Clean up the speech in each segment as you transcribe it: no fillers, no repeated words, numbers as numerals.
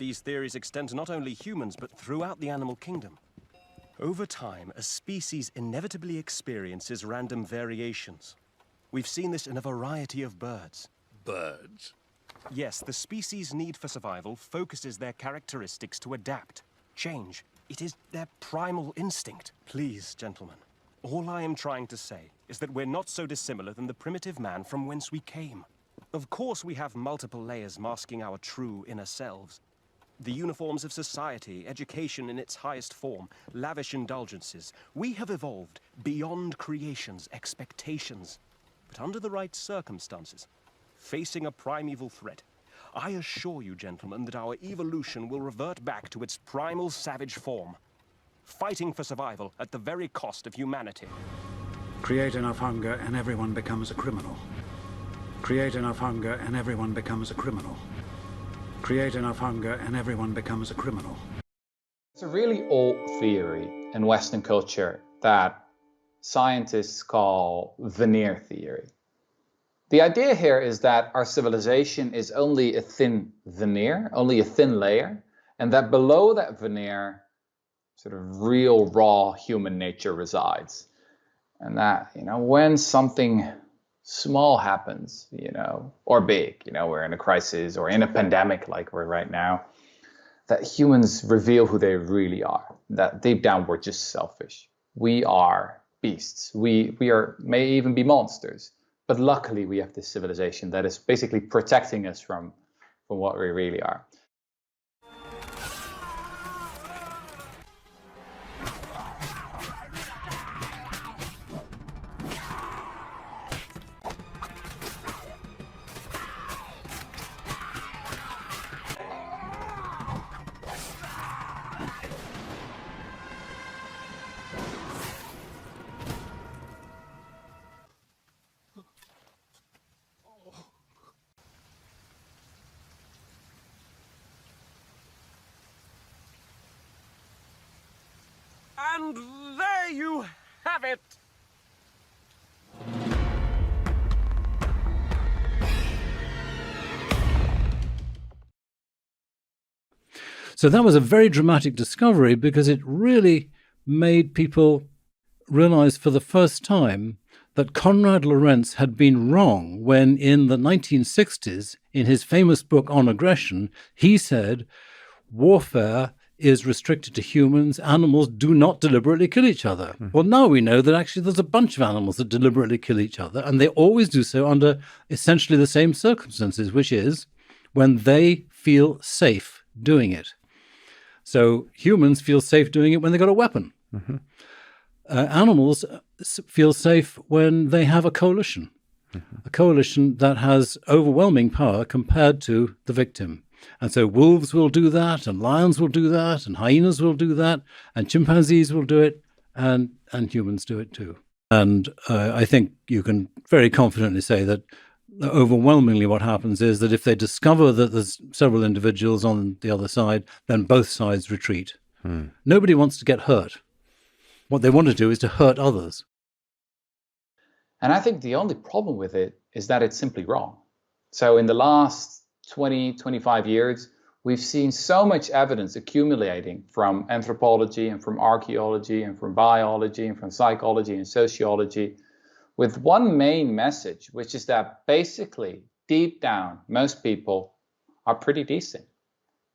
these theories extend to not only humans, but throughout the animal kingdom. Over time, a species inevitably experiences random variations. We've seen this in a variety of birds. Birds? Yes, the species' need for survival focuses their characteristics to adapt, change. It is their primal instinct. Please, gentlemen, all I am trying to say is that we're not so dissimilar than the primitive man from whence we came. Of course we have multiple layers masking our true inner selves. The uniforms of society, education in its highest form, lavish indulgences. We have evolved beyond creation's expectations. But under the right circumstances, facing a primeval threat, I assure you, gentlemen, that our evolution will revert back to its primal savage form, fighting for survival at the very cost of humanity. Create enough hunger and everyone becomes a criminal. Create enough hunger and everyone becomes a criminal. Create enough hunger and everyone becomes a criminal. It's a really old theory in Western culture that scientists call veneer theory. The idea here is that our civilization is only a thin veneer, only a thin layer, and that below that veneer, sort of real raw human nature resides. And that, when something small happens, or big, we're in a crisis or in a pandemic like we're right now, that humans reveal who they really are, that deep down we're just selfish. We are beasts. We may even be monsters. But luckily we have this civilization that is basically protecting us from what we really are. And there you have it! So that was a very dramatic discovery because it really made people realize for the first time that Konrad Lorenz had been wrong when in the 1960s, in his famous book on aggression, he said, warfare is restricted to humans. Animals do not deliberately kill each other. Well, now we know that actually there's a bunch of animals that deliberately kill each other, and they always do so under essentially the same circumstances, which is when they feel safe doing it. So humans feel safe doing it when they got a weapon. Animals feel safe when they have a coalition that has overwhelming power compared to the victim. And so wolves will do that, and lions will do that, and hyenas will do that, and chimpanzees will do it, and humans do it too. And I think you can very confidently say that overwhelmingly what happens is that if they discover that there's several individuals on the other side, then both sides retreat. Nobody wants to get hurt. What they want to do is to hurt others. And I think the only problem with it is that it's simply wrong. So in the last 20, 25 years, we've seen so much evidence accumulating from anthropology and from archaeology and from biology and from psychology and sociology with one main message, which is that basically, deep down, most people are pretty decent.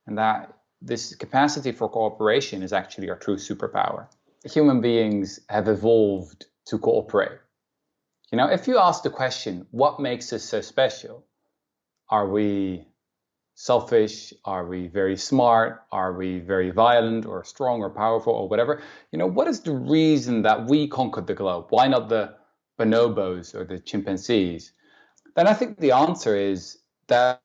And that this capacity for cooperation is actually our true superpower. Human beings have evolved to cooperate. If you ask the question, what makes us so special? Are we selfish? Are we very smart? Are we very violent or strong or powerful or whatever? What is the reason that we conquered the globe? Why not the bonobos or the chimpanzees? Then I think the answer is that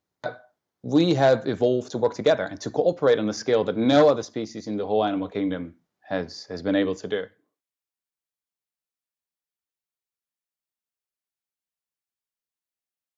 we have evolved to work together and to cooperate on a scale that no other species in the whole animal kingdom has been able to do.